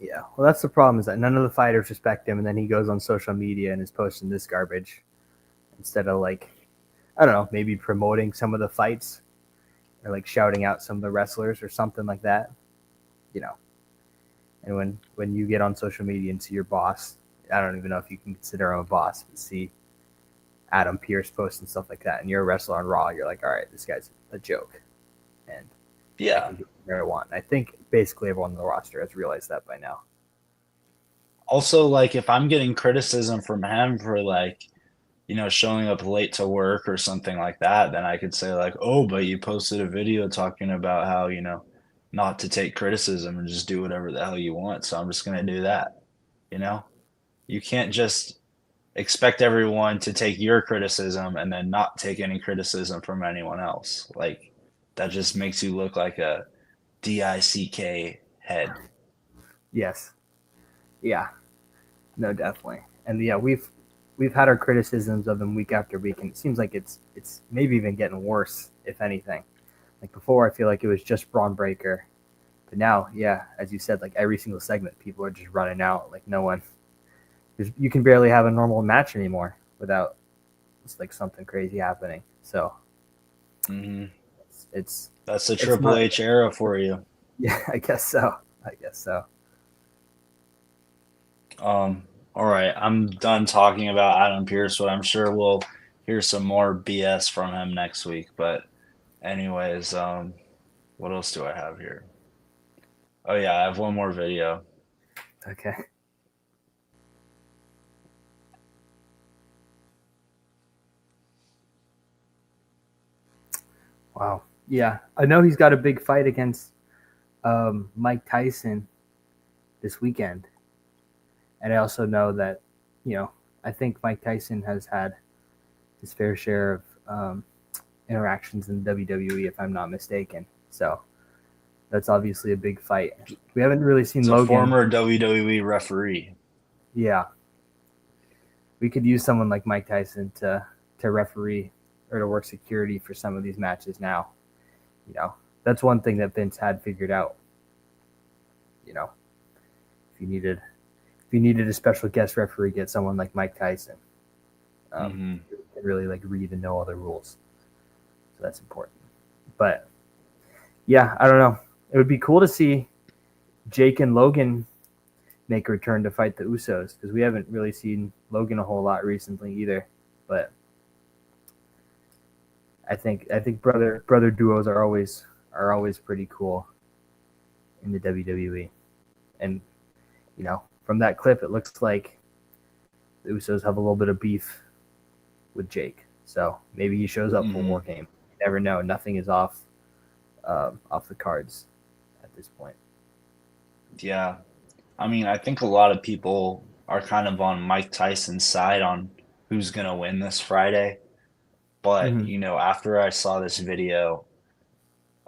Yeah, well, that's the problem, is that none of the fighters respect him, and then he goes on social media and is posting this garbage instead of, like, I don't know, maybe promoting some of the fights or like shouting out some of the wrestlers or something like that, you know. And when you get on social media and see your boss, I don't even know if you can consider him a boss, but see Adam Pearce posting stuff like that, and you're a wrestler on Raw, you're like, all right, this guy's a joke, and I can do whatever I want. I think basically everyone on the roster has realized that by now. Also, like, if I'm getting criticism from him for, like, you know, showing up late to work or something like that, then I could say, like, oh, but you posted a video talking about how, you know, not to take criticism and just do whatever the hell you want. So I'm just going to do that. You know, you can't just expect everyone to take your criticism and then not take any criticism from anyone else. Like, that just makes you look like a DICK head. Yes. Yeah. No, definitely. And yeah, we've had our criticisms of him week after week, and it seems like it's maybe even getting worse, if anything. Like before, I feel like it was just Braun Breaker, but now, yeah, as you said, like every single segment, people are just running out. Like no one, you can barely have a normal match anymore without it's like something crazy happening. So it's that's the Triple H era for you. Yeah, I guess so. All right, I'm done talking about Adam Pearce, but I'm sure we'll hear some more BS from him next week. But anyways, what else do I have here? Oh yeah, I have one more video. Okay. Wow. Yeah, I know he's got a big fight against Mike Tyson this weekend. And I also know that, you know, I think Mike Tyson has had his fair share of interactions in WWE, if I'm not mistaken. So that's obviously a big fight. We haven't really seen Logan. A former WWE referee. Yeah. We could use someone like Mike Tyson to referee or to work security for some of these matches now. You know, that's one thing that Vince had figured out. You know, if you needed a special guest referee, get someone like Mike Tyson. Who can really like read and know all the rules. So that's important. But yeah, I don't know. It would be cool to see Jake and Logan make a return to fight the Usos, because we haven't really seen Logan a whole lot recently either. But I think brother duos are always pretty cool in the WWE. And you know, from that clip, it looks like the Usos have a little bit of beef with Jake. So maybe he shows up for War Game. You never know. Nothing is off the cards at this point. Yeah. I mean, I think a lot of people are kind of on Mike Tyson's side on who's going to win this Friday. But, you know, after I saw this video,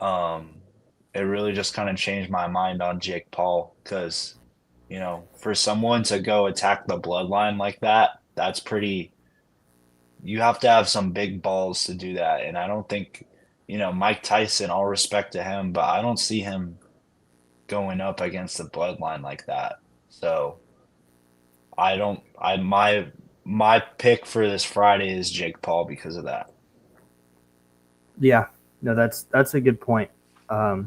it really just kind of changed my mind on Jake Paul, because, you know, for someone to go attack the bloodline like that, that's pretty – you have to have some big balls to do that. And I don't think, you know, Mike Tyson, all respect to him, but I don't see him going up against the bloodline like that. So my pick for this Friday is Jake Paul because of that. Yeah, no, that's a good point. I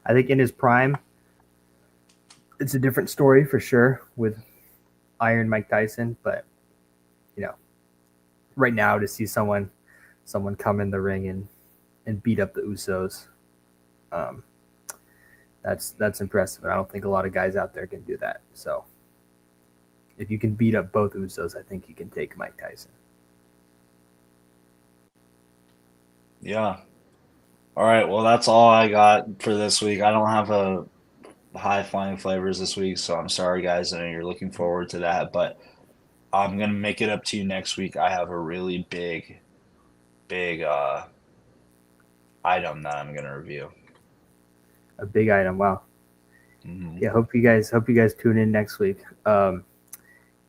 think in his prime, it's a different story for sure with Iron Mike Tyson, but you know, right now to see someone come in the ring and beat up the Usos, that's impressive. I don't think a lot of guys out there can do that. So if you can beat up both Usos, I think you can take Mike Tyson. Yeah. All right. Well, that's all I got for this week. I don't have a high flying flavors this week, so I'm sorry, guys. I know you're looking forward to that, but I'm gonna make it up to you next week. I have a really big item that I'm gonna review. A big item, wow. Yeah, hope you guys tune in next week.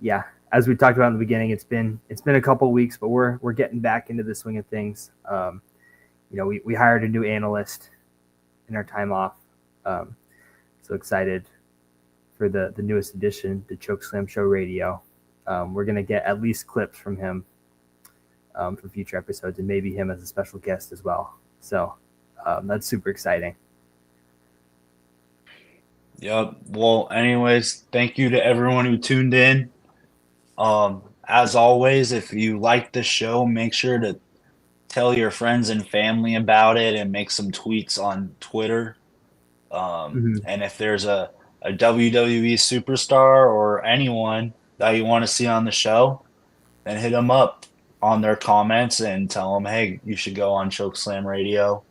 Yeah, as we talked about in the beginning, it's been a couple weeks, but we're getting back into the swing of things. You know, we hired a new analyst in our time off. So excited for the newest edition, the Chokeslam Show Radio. We're gonna get at least clips from him for future episodes, and maybe him as a special guest as well. So that's super exciting. Yep. Well, anyways, thank you to everyone who tuned in. As always, if you like the show, make sure to tell your friends and family about it and make some tweets on Twitter. And if there's a WWE superstar or anyone that you want to see on the show, then hit them up on their comments and tell them, hey, you should go on Chokeslam Radio.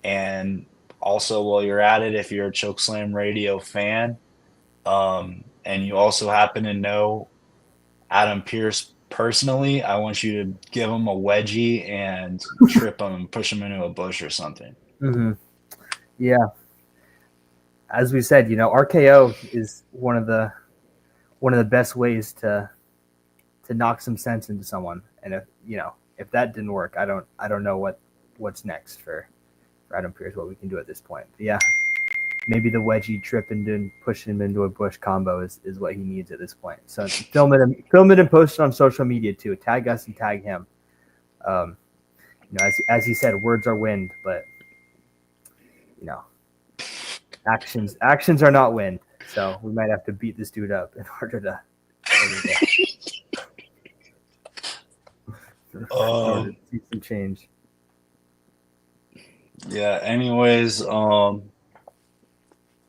And also, while you're at it, if you're a Chokeslam Radio fan, and you also happen to know Adam Pearce personally, I want you to give him a wedgie and trip him and push him into a bush or something. Yeah. As we said, you know, RKO is one of the best ways to knock some sense into someone. And if that didn't work, I don't know what's next for Adam Pearce, what we can do at this point. But yeah, maybe the wedgie trip and pushing him into a bush combo is what he needs at this point. So film it and post it on social media too. Tag us and tag him. You know, as he said, words are wind, but you know, actions are not wind. So we might have to beat this dude up in order to see some change. Yeah, anyways,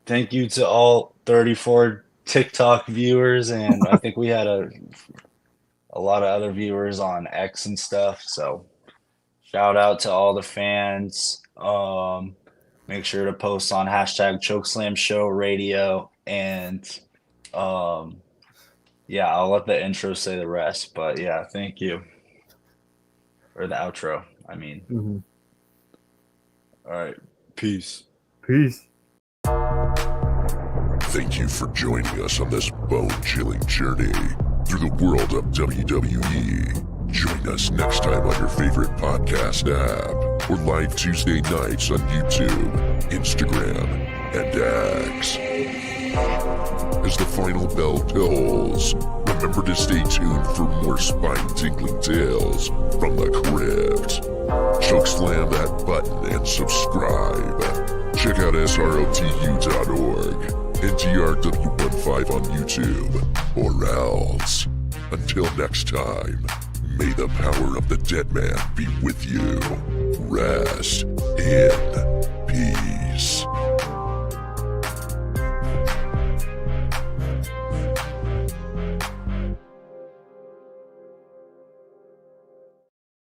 thank you to all 34 TikTok viewers, and I think we had a lot of other viewers on X and stuff, so shout out to all the fans. Make sure to post on hashtag Chokeslam Show Radio, and yeah, I'll let the intro say the rest, but yeah, thank you. Or the outro, I mean. All right, peace. Peace. Thank you for joining us on this bone-chilling journey through the world of WWE. Join us next time on your favorite podcast app or live Tuesday nights on YouTube, Instagram, and X. As the final bell tolls, remember to stay tuned for more spine-tingling tales from the crypt. Chokeslam that button and subscribe. Check out srotu.org and TRW15 on YouTube, or else. Until next time, may the power of the dead man be with you. Rest in